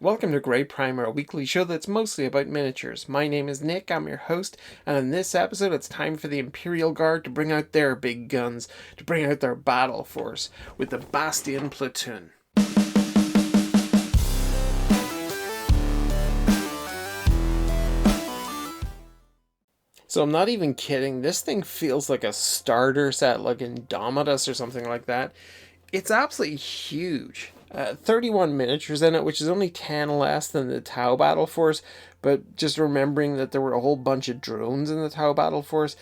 Welcome to Grey Primer, a weekly show that's mostly about miniatures. My name is Nick, I'm your host, and in this episode it's time for the Imperial Guard to bring out their big guns, to bring out their Battleforce, with the Bastion Platoon. So I'm not even kidding, this thing feels like a starter set, like Indomitus or something like that. It's absolutely huge. 31 miniatures in it, which is only 10 less than the Tau Battleforce, but just remembering that there were a whole bunch of drones in the Tau Battleforce.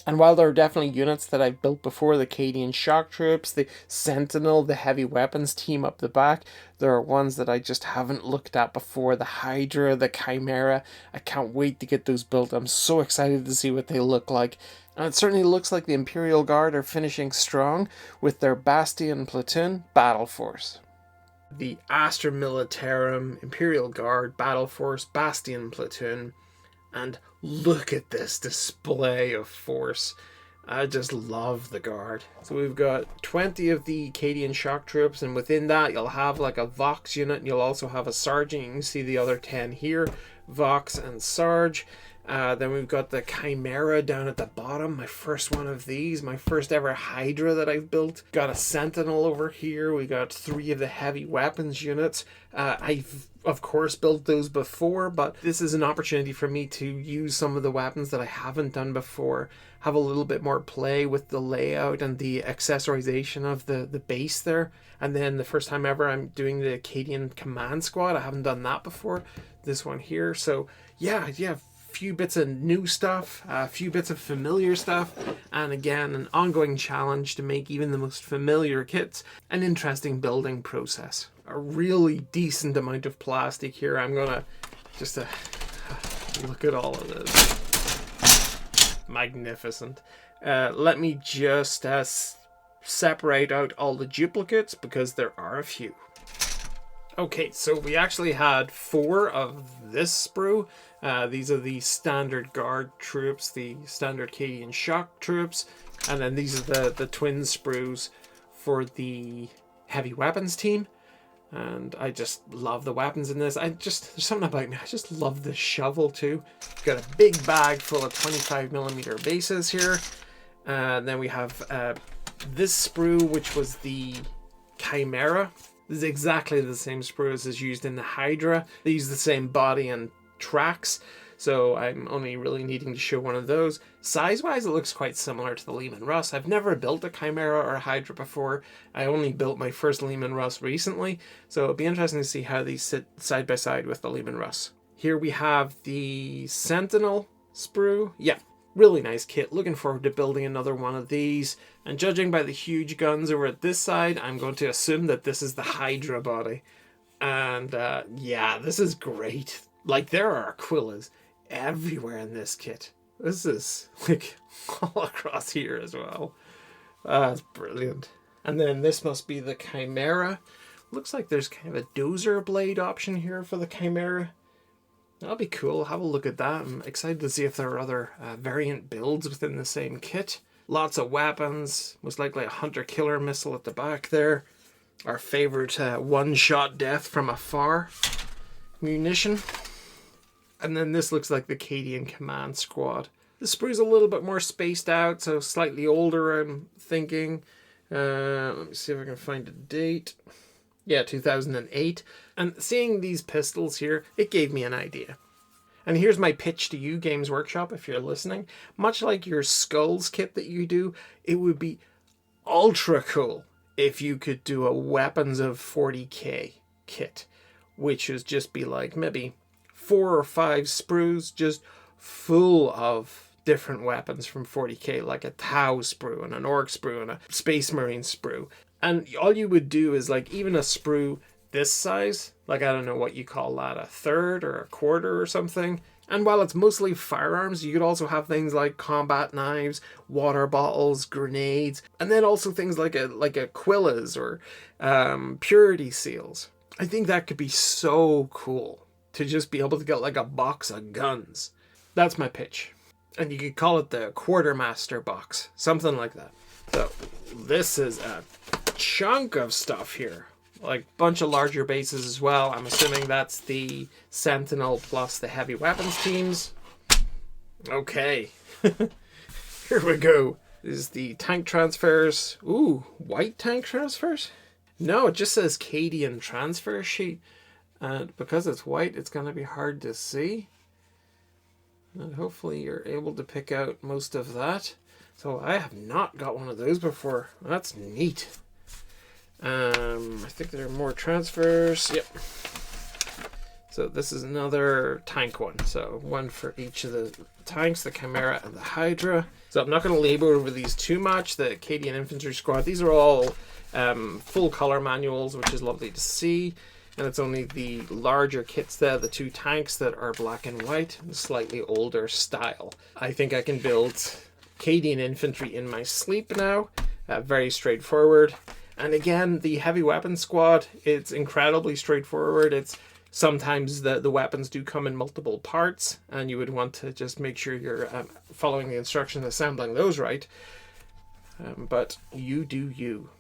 And while there are definitely units that I've built before, the Cadian shock troops, the Sentinel, the heavy weapons team up the back, there are ones that I just haven't looked at before. The Hydra, the Chimera. I can't wait to get those built. I'm so excited to see what they look like. And it certainly looks like the Imperial Guard are finishing strong with their Bastion Platoon Battleforce. The Astra Militarum, Imperial Guard, Battleforce, Bastion Platoon. And look at this display of force. I just love the Guard. So we've got 20 of the Cadian shock troops, and within that you'll have like a Vox unit, and you'll also have a Sergeant. You can see the other 10 here, Vox and Sarge. Then we've got the Chimera down at the bottom, my first one of these, my first ever Hydra that I've built. Got a Sentinel over here, we got 3 of the heavy weapons units. I've of course built those before, but this is an opportunity for me to use some of the weapons that I haven't done before, have a little bit more play with the layout and the accessorization of the base there. And then the first time ever I'm doing the Cadian command squad. I haven't done that before, this one here. So yeah, few bits of new stuff, a few bits of familiar stuff, and again an ongoing challenge to make even the most familiar kits an interesting building process. A really decent amount of plastic here. I'm gonna just look at all of this. Magnificent. Let me just separate out all the duplicates because there are a few. Okay, so we actually had 4 of this sprue. These are the standard Guard troops, the standard Cadian shock troops, and then these are the twin sprues for the heavy weapons team. And I just love the weapons in this. There's something about me. I just love this shovel too. Got a big bag full of 25mm bases here. And then we have this sprue, which was the Chimera. This is exactly the same sprue as is used in the Hydra. They use the same body and tracks, so I'm only really needing to show one of those. Size-wise, it looks quite similar to the Leman Russ. I've never built a Chimera or a Hydra before. I only built my first Leman Russ recently, so it'll be interesting to see how these sit side by side with the Leman Russ. Here we have the Sentinel sprue. Yeah, really nice kit. Looking forward to building another one of these. And judging by the huge guns over at this side, I'm going to assume that this is the Hydra body. And yeah, this is great. Like, there are Aquillas everywhere in this kit. This is like all across here as well. That's brilliant. And then this must be the Chimera. Looks like there's kind of a dozer blade option here for the Chimera. That'll be cool. Have a look at that. I'm excited to see if there are other variant builds within the same kit. Lots of weapons. Most likely a hunter-killer missile at the back there. Our favorite one-shot death from afar munition. And then this looks like the Cadian command squad. The sprue's a little bit more spaced out, so slightly older, I'm thinking. Let me see if I can find a date. Yeah, 2008. And seeing these pistols here, it gave me an idea. And here's my pitch to you, Games Workshop, if you're listening. Much like your Skulls kit that you do, it would be ultra cool if you could do a Weapons of 40k kit, which would just be like maybe 4 or 5 sprues just full of different weapons from 40k, like a Tau sprue and an Orc sprue and a Space Marine sprue. And all you would do is like even a sprue this size, like I don't know what you call that, a third or a quarter or something. And while it's mostly firearms, you could also have things like combat knives, water bottles, grenades, and then also things like Aquillas or purity seals. I think that could be so cool to just be able to get like a box of guns. That's my pitch. And you could call it the Quartermaster Box, something like that. So this is a chunk of stuff here. like bunch of larger bases as well. I'm assuming that's the Sentinel plus the heavy weapons teams. Okay. Here we go. This is the tank transfers. Ooh, white tank transfers? No, it just says Cadian transfer sheet. And because it's white, it's going to be hard to see. And hopefully you're able to pick out most of that. So I have not got one of those before. That's neat. I think there are more transfers. Yep. So this is another tank one. So one for each of the tanks, the Chimera and the Hydra. So I'm not going to labor over these too much. The Cadian Infantry Squad, these are all full color manuals, which is lovely to see. And it's only the larger kits there, the two tanks that are black and white, slightly older style. I think I can build Cadian infantry in my sleep now. Very straightforward. And again, the heavy weapons squad, it's incredibly straightforward. It's sometimes the weapons do come in multiple parts, and you would want to just make sure you're following the instructions, assembling those right. But you do you.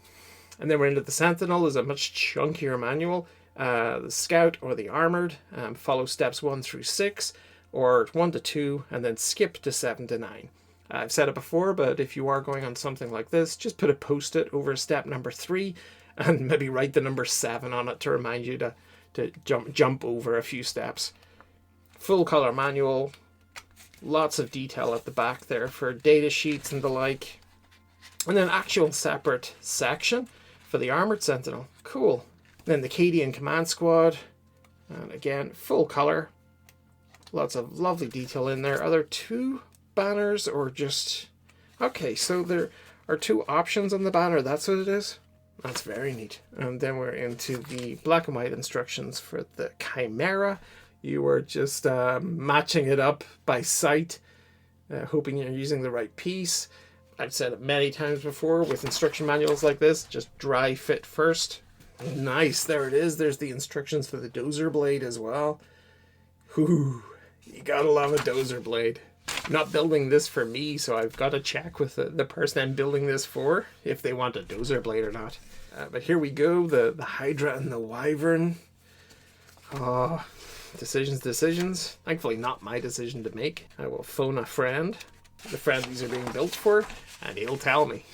And then we're into the Sentinel. Is a much chunkier manual. The Scout or the Armored, follow steps 1 through 6, or 1 to 2, and then skip to 7 to 9. I've said it before, but if you are going on something like this, just put a post-it over step number 3, and maybe write the number 7 on it to remind you to jump over a few steps. Full color manual, lots of detail at the back there for data sheets and the like. And then actual separate section for the Armoured Sentinel. Cool. Then the Cadian Command Squad, and again, full color. Lots of lovely detail in there. Are there 2 banners or just... Okay, so there are 2 options on the banner. That's what it is? That's very neat. And then we're into the black and white instructions for the Chimera. You are just matching it up by sight, hoping you're using the right piece. I've said it many times before with instruction manuals like this, just dry fit first. Nice, there it is. There's the instructions for the dozer blade as well. Whew, you gotta love a dozer blade. I'm not building this for me, so I've got to check with the person I'm building this for if they want a dozer blade or not. But here we go, the Hydra and the Wyvern. Oh, decisions. Thankfully not my decision to make. I will phone a friend, the friend these are being built for, and he'll tell me.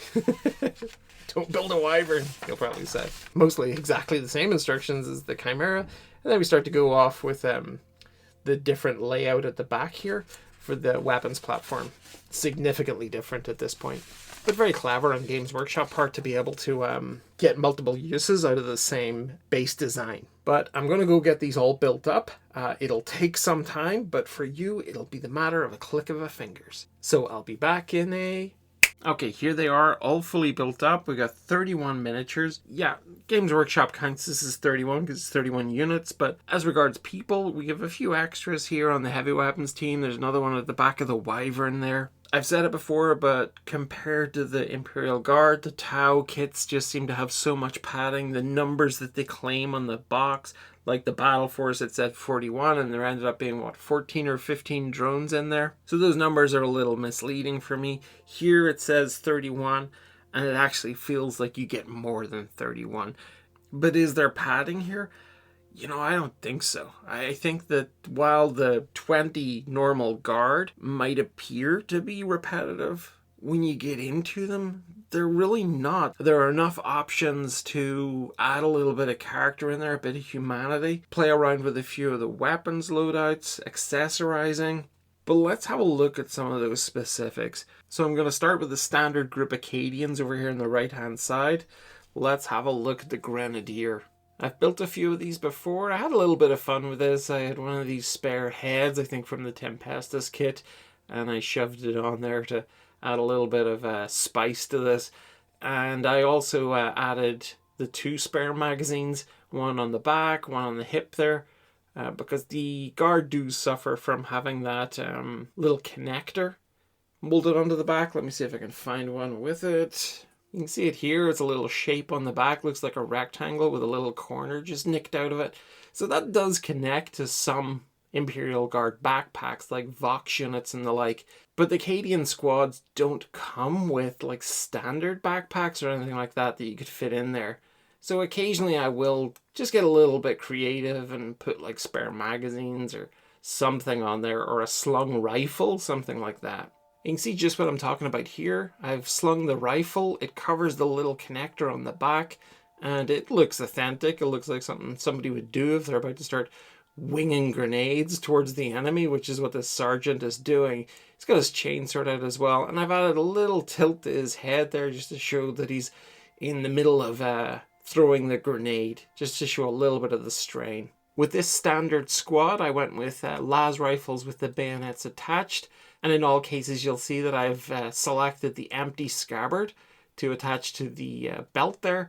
Don't build a Wyvern, he'll probably say. Mostly exactly the same instructions as the Chimera. And then we start to go off with the different layout at the back here for the weapons platform. Significantly different at this point. But very clever on Games Workshop part to be able to get multiple uses out of the same base design. But I'm going to go get these all built up. It'll take some time, but for you, it'll be the matter of a click of a fingers. So I'll be back in a... Okay, here they are, all fully built up. We got 31 miniatures. Yeah, Games Workshop counts this as 31 because it's 31 units, but as regards people, we have a few extras here on the heavy weapons team. There's another one at the back of the Wyvern there. I've said it before, but compared to the Imperial Guard, the Tau kits just seem to have so much padding. The numbers that they claim on the box, like the Battleforce, it said 41, and there ended up being, 14 or 15 drones in there. So those numbers are a little misleading for me. Here it says 31, and it actually feels like you get more than 31. But is there padding here? You know, I don't think so. I think that while the 20 normal guard might appear to be repetitive, when you get into them, they're really not. There are enough options to add a little bit of character in there, a bit of humanity, play around with a few of the weapons loadouts, accessorizing. But let's have a look at some of those specifics. So I'm going to start with the standard group of Cadians over here on the right hand side. Let's have a look at the Grenadier. I've built a few of these before. I had a little bit of fun with this. I had one of these spare heads, I think from the Tempestus kit, and I shoved it on there to add a little bit of spice to this. And I also added the 2 spare magazines, one on the back, one on the hip there, because the guard do suffer from having that little connector molded onto the back. Let me see if I can find one with it. You can see it here. It's a little shape on the back. Looks like a rectangle with a little corner just nicked out of it. So that does connect to some Imperial Guard backpacks like Vox units and the like. But the Cadian squads don't come with like standard backpacks or anything like that that you could fit in there. So occasionally I will just get a little bit creative and put like spare magazines or something on there, or a slung rifle, something like that. You can see just what I'm talking about here. I've slung the rifle, it covers the little connector on the back, and it looks authentic. It looks like something somebody would do if they're about to start winging grenades towards the enemy, which is what this sergeant is doing. He's got his chainsword out as well, and I've added a little tilt to his head there just to show that he's in the middle of throwing the grenade, just to show a little bit of the strain. With this standard squad, I went with las rifles with the bayonets attached, and in all cases you'll see that I've selected the empty scabbard to attach to the belt there,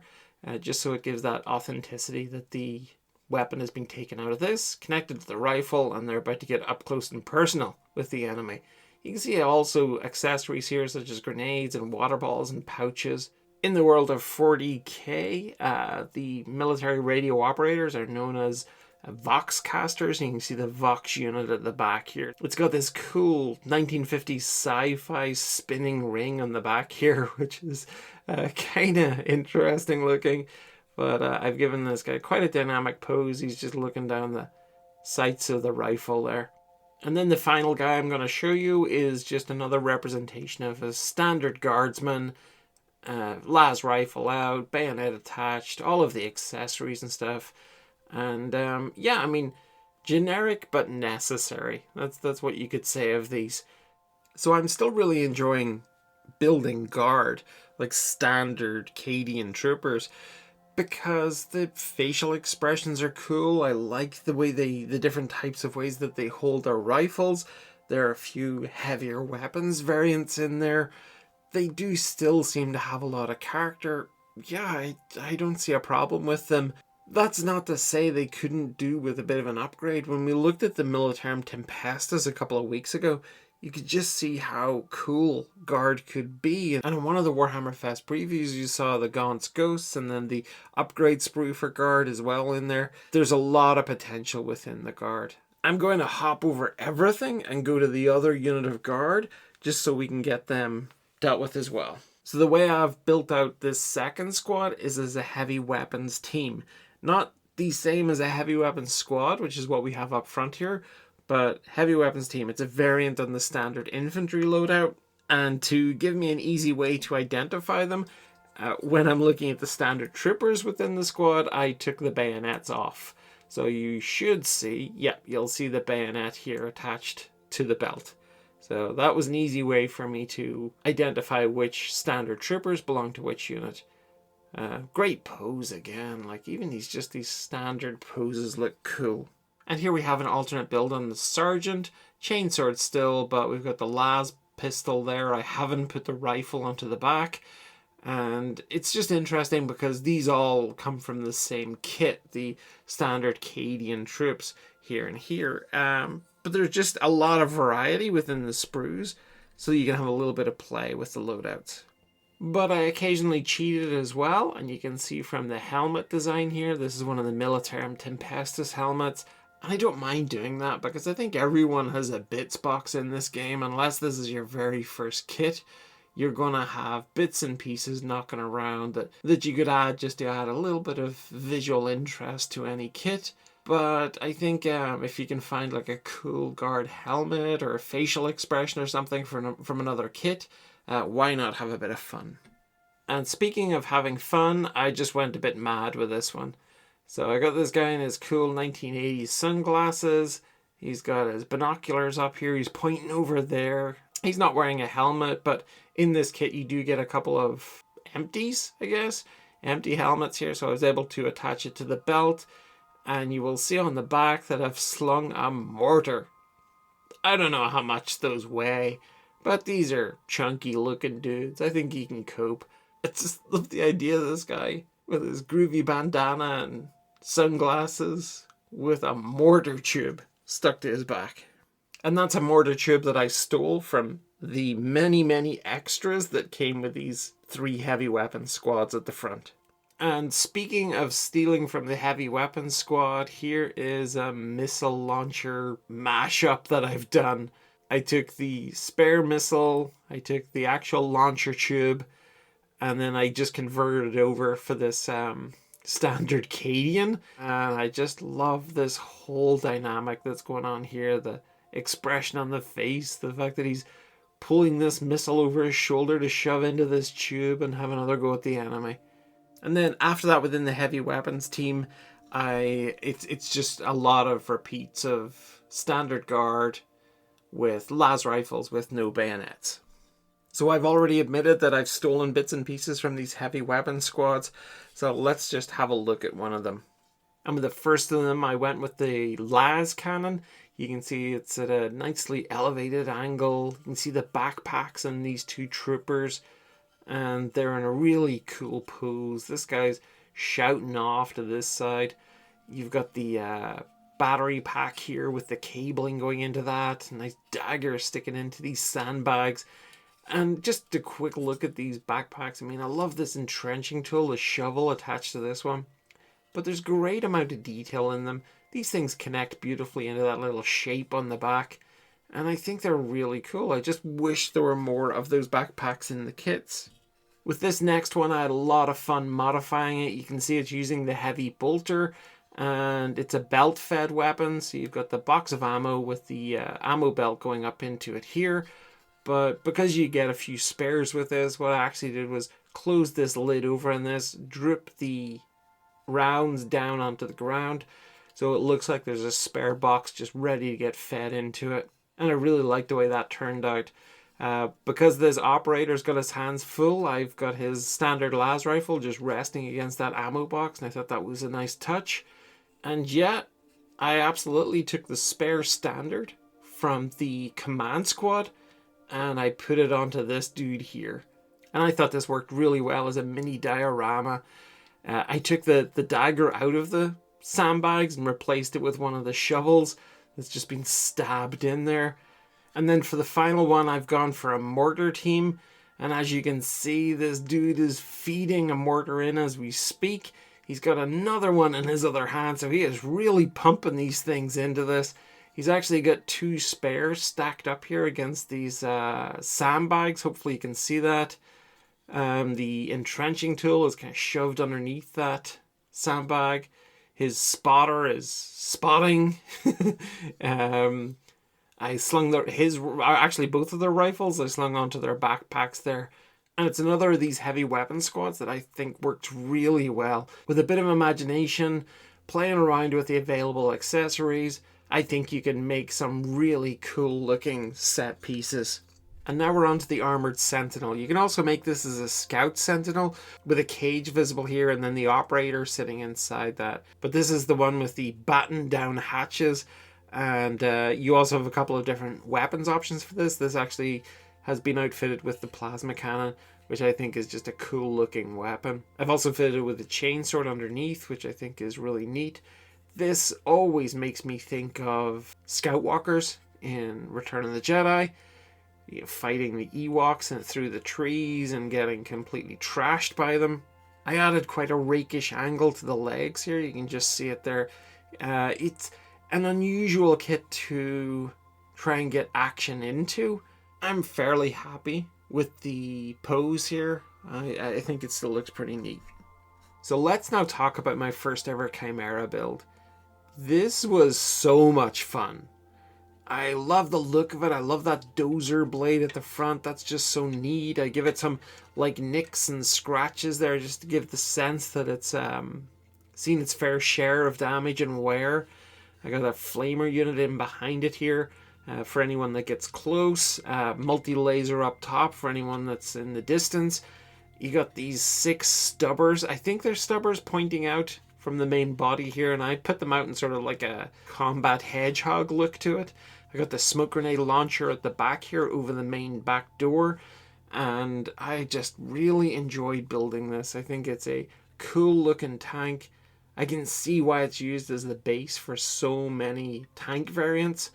just so it gives that authenticity that the weapon is being taken out of this, connected to the rifle, and they're about to get up close and personal with the enemy. You can see also accessories here such as grenades and water balls and pouches. In the world of 40k, the military radio operators are known as Vox casters, and you can see the Vox unit at the back here. It's got this cool 1950s sci-fi spinning ring on the back here, which is kind of interesting looking. But I've given this guy quite a dynamic pose. He's just looking down the sights of the rifle there. And then the final guy I'm going to show you is just another representation of a standard guardsman. Las rifle out, bayonet attached, all of the accessories and stuff. And yeah, I mean, generic but necessary. That's what you could say of these. So I'm still really enjoying building guard, like standard Cadian troopers, because the facial expressions are cool. I like the way the different types of ways that they hold their rifles. There are a few heavier weapons variants in there. They do still seem to have a lot of character. Yeah, I don't see a problem with them. That's not to say they couldn't do with a bit of an upgrade. When we looked at the Militarum Tempestus a couple of weeks ago, you could just see how cool Guard could be. And in one of the Warhammer Fest previews, you saw the Gaunt's Ghosts and then the upgrade sprue for Guard as well in there. There's a lot of potential within the Guard. I'm going to hop over everything and go to the other unit of Guard just so we can get them dealt with as well. So the way I've built out this second squad is as a heavy weapons team. Not the same as a heavy weapons squad, which is what we have up front here, but heavy weapons team. It's a variant on the standard infantry loadout, and to give me an easy way to identify them, when I'm looking at the standard troopers within the squad, I took the bayonets off. So you should see, yep, you'll see the bayonet here attached to the belt. So that was an easy way for me to identify which standard troopers belong to which unit. Great pose again, like even these standard poses look cool. And here we have an alternate build on the sergeant, chainsword still, but we've got the las pistol there. I haven't put the rifle onto the back, and it's just interesting because these all come from the same kit, the standard Cadian troops here and here. But there's just a lot of variety within the sprues, so you can have a little bit of play with the loadouts. But I occasionally cheated as well, and you can see from the helmet design here, this is one of the Militarum Tempestus helmets. And I don't mind doing that because I think everyone has a bits box in this game. Unless this is your very first kit, you're going to have bits and pieces knocking around that you could add just to add a little bit of visual interest to any kit. But I think if you can find like a cool guard helmet or a facial expression or something from another kit, why not have a bit of fun? And speaking of having fun, I just went a bit mad with this one. So I got this guy in his cool 1980s sunglasses. He's got his binoculars up here. He's pointing over there. He's not wearing a helmet, but in this kit you do get a couple of empties, I guess. Empty helmets here, so I was able to attach it to the belt. And you will see on the back that I've slung a mortar. I don't know how much those weigh, but these are chunky looking dudes. I think he can cope. I just love the idea of this guy with his groovy bandana and sunglasses with a mortar tube stuck to his back. And that's a mortar tube that I stole from the many extras that came with these 3 heavy weapon squads at the front. And speaking of stealing from the heavy weapons squad, here is a missile launcher mashup that I've done. I took the spare missile, I took the actual launcher tube, and then I just converted it over for this standard Cadian. And I just love this whole dynamic that's going on here. The expression on the face, the fact that he's pulling this missile over his shoulder to shove into this tube and have another go at the enemy. And then after that, within the heavy weapons team, it's just a lot of repeats of standard guard with las rifles with no bayonets. So I've already admitted that I've stolen bits and pieces from these heavy weapon squads, so let's just have a look at one of them. And with the first of them, I went with the las cannon. You can see it's at a nicely elevated angle. You can see the backpacks on these two troopers, and they're in a really cool pose. This guy's shouting off to this side. You've got the battery pack here with the cabling going into that. Nice dagger sticking into these sandbags. And just a quick look at these backpacks. I mean, I love this entrenching tool, the shovel attached to this one. But there's great amount of detail in them. These things connect beautifully into that little shape on the back. And I think they're really cool. I just wish there were more of those backpacks in the kits. With this next one, I had a lot of fun modifying it. You can see it's using the heavy bolter. And it's a belt-fed weapon. So you've got the box of ammo with the ammo belt going up into it here. But because you get a few spares with this, what I actually did was close this lid over on this, drip the rounds down onto the ground, so it looks like there's a spare box just ready to get fed into it. And I really like the way that turned out. Because this operator's got his hands full, I've got his standard las rifle just resting against that ammo box, and I thought that was a nice touch. And yet, I absolutely took the spare standard from the command squad, and I put it onto this dude here. And I thought this worked really well as a mini diorama. I took the dagger out of the sandbags and replaced it with one of the shovels that's just been stabbed in there. And then for the final one, I've gone for a mortar team. And as you can see, this dude is feeding a mortar in as we speak. He's got another one in his other hand, so he is really pumping these things into this. He's actually got two spares stacked up here against these sandbags. Hopefully you can see that. The entrenching tool is kind of shoved underneath that sandbag. His spotter is spotting. I slung actually both of their rifles I slung onto their backpacks there. And it's another of these heavy weapon squads that I think worked really well. With a bit of imagination, playing around with the available accessories, I think you can make some really cool looking set pieces. And now we're on to the Armoured Sentinel. You can also make this as a Scout Sentinel with a cage visible here and then the operator sitting inside that. But this is the one with the battened down hatches. And you also have a couple of different weapons options for this. This actually has been outfitted with the plasma cannon, which I think is just a cool looking weapon. I've also fitted it with a chainsword underneath, which I think is really neat. This always makes me think of Scout Walkers in Return of the Jedi. You know, fighting the Ewoks and through the trees and getting completely trashed by them. I added quite a rakish angle to the legs here. You can just see it there. It's an unusual kit to try and get action into. I'm fairly happy with the pose here. I think it still looks pretty neat. So let's now talk about my first ever Chimera build. This was so much fun. I love the look of it. I love that dozer blade at the front. That's just so neat. I give it some like nicks and scratches there just to give the sense that it's seen its fair share of damage and wear. I got a flamer unit in behind it here for anyone that gets close. Multi-laser up top for anyone that's in the distance. You got these 6 stubbers. I think they're stubbers pointing out from the main body here, and I put them out in sort of like a combat hedgehog look to it. I got the smoke grenade launcher at the back here over the main back door, and I just really enjoyed building this. I think it's a cool looking tank. I can see why it's used as the base for so many tank variants.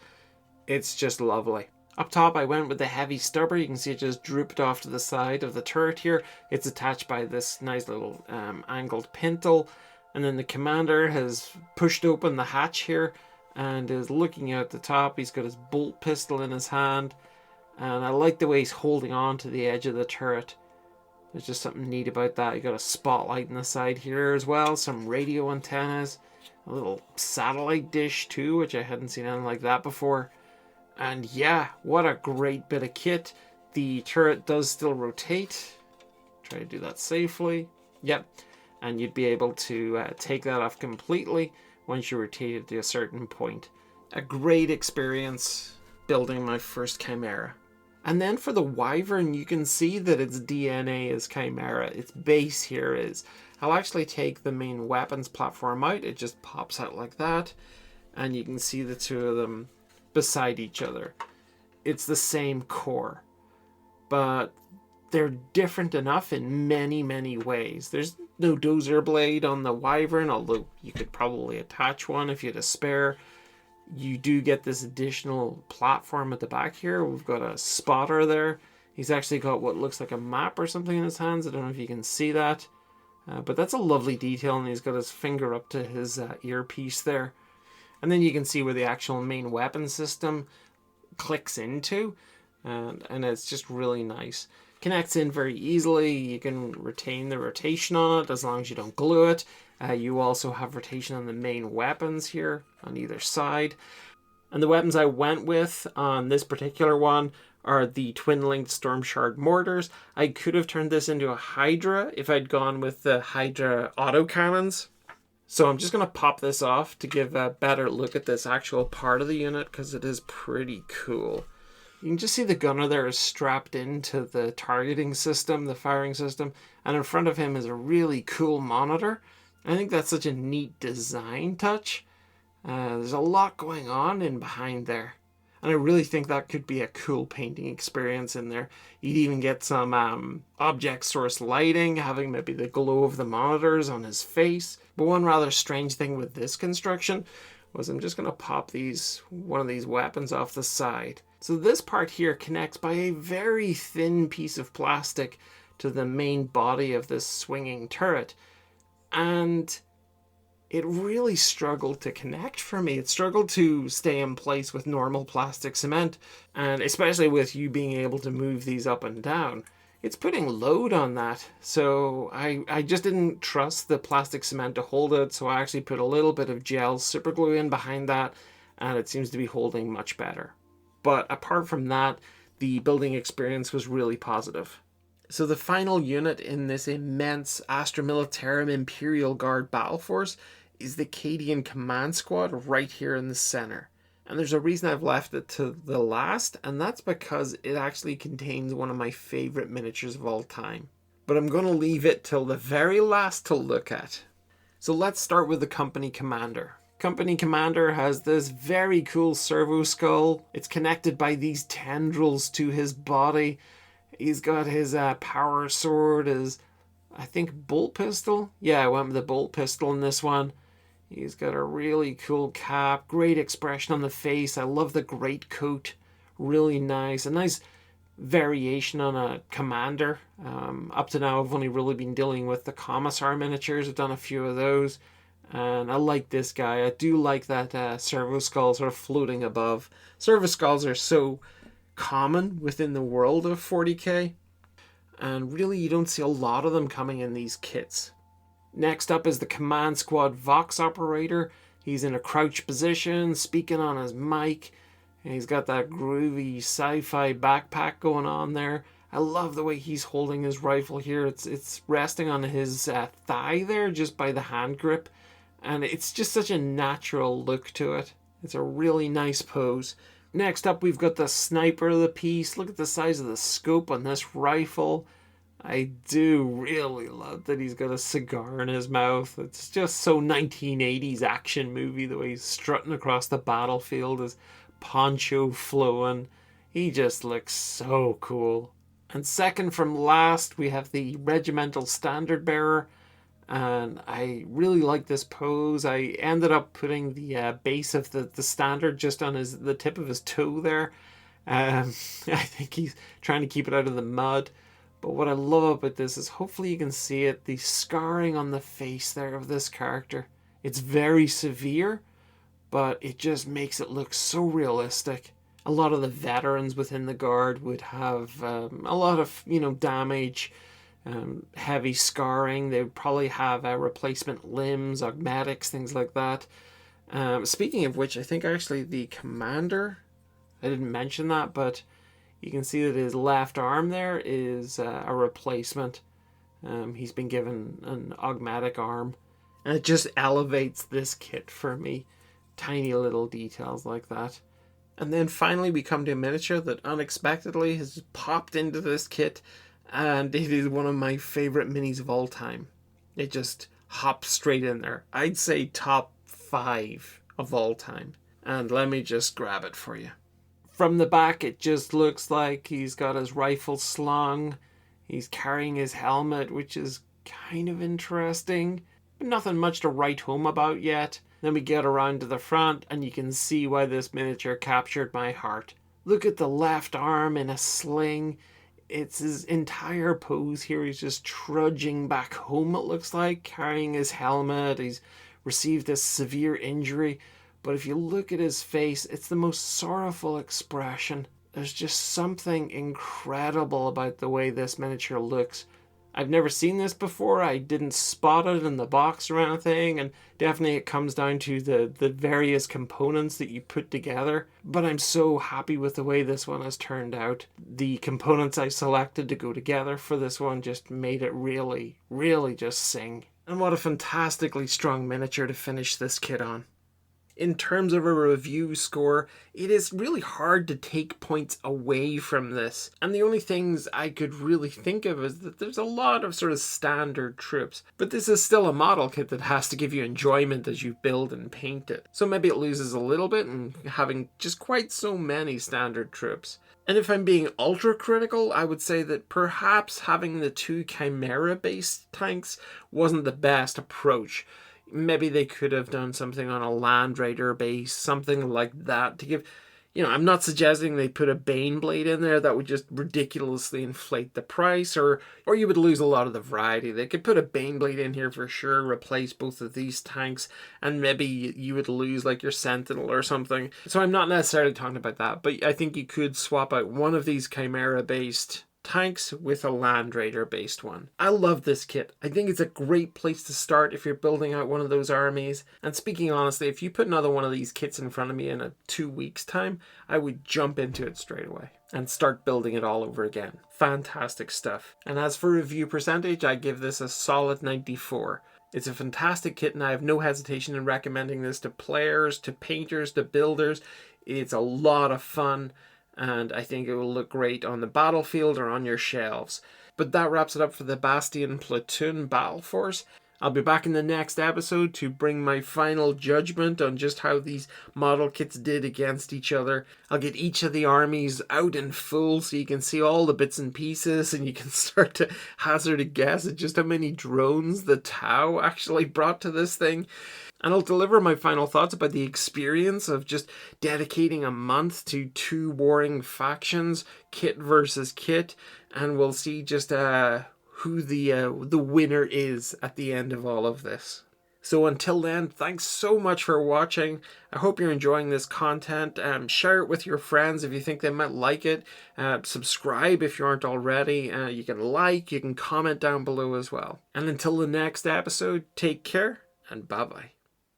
It's just lovely. Up top I went with the heavy stubber. You can see it just drooped off to the side of the turret here. It's attached by this nice little angled pintle. And then the commander has pushed open the hatch here and is looking out the top. He's got his bolt pistol in his hand. And I like the way he's holding on to the edge of the turret. There's just something neat about that. You got a spotlight in the side here as well, some radio antennas, a little satellite dish too, which I hadn't seen anything like that before. And yeah, what a great bit of kit. The turret does still rotate. Try to do that safely. Yep. And you'd be able to take that off completely once you rotate it to a certain point. A great experience building my first Chimera. And then for the Wyvern, you can see that its DNA is Chimera. Its base here is. I'll actually take the main weapons platform out. It just pops out like that. And you can see the two of them beside each other. It's the same core, but they're different enough in many, many ways. There's no dozer blade on the Wyvern, although you could probably attach one if you had a spare. You do get this additional platform at the back here. We've got a spotter there. He's actually got what looks like a map or something in his hands. I don't know if you can see that, but that's a lovely detail, and he's got his finger up to his earpiece there. And then you can see where the actual main weapon system clicks into, and it's just really nice. Connects in very easily. You can retain the rotation on it as long as you don't glue it. You also have rotation on the main weapons here on either side. And the weapons I went with on this particular one are the twin-linked Storm Shard mortars. I could have turned this into a Hydra if I'd gone with the Hydra autocannons. So I'm just going to pop this off to give a better look at this actual part of the unit, because it is pretty cool. You can just see the gunner there is strapped into the targeting system, the firing system, and in front of him is a really cool monitor. I think that's such a neat design touch. There's a lot going on in behind there. And I really think that could be a cool painting experience in there. You'd even get some object source lighting, having maybe the glow of the monitors on his face. But one rather strange thing with this construction was I'm just going to pop one of these weapons off the side. So this part here connects by a very thin piece of plastic to the main body of this swinging turret. And it really struggled to connect for me. It struggled to stay in place with normal plastic cement, and especially with you being able to move these up and down. It's putting load on that, so I just didn't trust the plastic cement to hold it, so I actually put a little bit of gel super glue in behind that, and it seems to be holding much better. But apart from that, the building experience was really positive. So the final unit in this immense Astra Militarum Imperial Guard Battleforce is the Cadian command squad right here in the center. And there's a reason I've left it to the last, and that's because it actually contains one of my favorite miniatures of all time. But I'm going to leave it till the very last to look at. So let's start with the company commander. Company commander has this very cool servo skull. It's connected by these tendrils to his body. He's got his power sword, his, I think, bolt pistol. Yeah, I went with the bolt pistol in this one. He's got a really cool cap, great expression on the face. I love the great coat, really nice. A nice variation on a commander. Up to now, I've only really been dealing with the commissar miniatures. I've done a few of those, and I like this guy. I do like that servo skull sort of floating above. Servo skulls are so common within the world of 40k, and really you don't see a lot of them coming in these kits. Next up is the command squad Vox operator. He's in a crouch position, speaking on his mic, and he's got that groovy sci-fi backpack going on there. I love the way he's holding his rifle here. It's resting on his thigh there, just by the hand grip, and it's just such a natural look to it. It's a really nice pose. Next up, we've got the sniper of the piece. Look at the size of the scope on this rifle. I do really love that he's got a cigar in his mouth. It's just so 1980s action movie, the way he's strutting across the battlefield, his poncho flowing. He just looks so cool. And second from last, we have the regimental standard bearer. And I really like this pose. I ended up putting the base of the standard just on the tip of his toe there. I think he's trying to keep it out of the mud. But what I love about this is, hopefully you can see it, the scarring on the face there of this character. It's very severe, but it just makes it look so realistic. A lot of the veterans within the guard would have a lot of, damage, heavy scarring. They would probably have replacement limbs, augmatics, things like that. Speaking of which, I think actually the commander, I didn't mention that, but you can see that his left arm there is a replacement. He's been given an augmatic arm. And it just elevates this kit for me. Tiny little details like that. And then finally we come to a miniature that unexpectedly has popped into this kit. And it is one of my favorite minis of all time. It just hops straight in there. I'd say top 5 of all time. And let me just grab it for you. From the back, it just looks like he's got his rifle slung. He's carrying his helmet, which is kind of interesting. But nothing much to write home about yet. Then we get around to the front, and you can see why this miniature captured my heart. Look at the left arm in a sling. It's his entire pose here. He's just trudging back home, it looks like, carrying his helmet. He's received a severe injury. But if you look at his face, it's the most sorrowful expression. There's just something incredible about the way this miniature looks. I've never seen this before. I didn't spot it in the box or anything, and definitely it comes down to the various components that you put together. But I'm so happy with the way this one has turned out. The components I selected to go together for this one just made it really, really just sing. And what a fantastically strong miniature to finish this kit on. In terms of a review score, it is really hard to take points away from this. And the only things I could really think of is that there's a lot of sort of standard troops. But this is still a model kit that has to give you enjoyment as you build and paint it. So maybe it loses a little bit in having just quite so many standard troops. And if I'm being ultra critical, I would say that perhaps having the 2 Chimera based tanks wasn't the best approach. Maybe they could have done something on a Land Raider base, something like that to give... I'm not suggesting they put a Baneblade in there. That would just ridiculously inflate the price, or you would lose a lot of the variety. They could put a Baneblade in here for sure, replace both of these tanks, and maybe you would lose like your Sentinel or something. So I'm not necessarily talking about that, but I think you could swap out one of these Chimera-based tanks with a Land Raider based one. I love this kit. I think it's a great place to start if you're building out one of those armies. And speaking honestly, if you put another one of these kits in front of me in 2 weeks time, I would jump into it straight away and start building it all over again. Fantastic stuff. And as for review percentage, I give this a solid 94. It's a fantastic kit, and I have no hesitation in recommending this to players, to painters, to builders. It's a lot of fun, and I think it will look great on the battlefield or on your shelves. But that wraps it up for the Bastion Platoon Battleforce. I'll be back in the next episode to bring my final judgment on just how these model kits did against each other. I'll get each of the armies out in full so you can see all the bits and pieces, and you can start to hazard a guess at just how many drones the Tau actually brought to this thing. And I'll deliver my final thoughts about the experience of just dedicating a month to 2 warring factions, kit versus kit, and we'll see just who the winner is at the end of all of this. So until then, thanks so much for watching. I hope you're enjoying this content. Share it with your friends if you think they might like it. Subscribe if you aren't already. You can comment down below as well. And until the next episode, take care and bye-bye.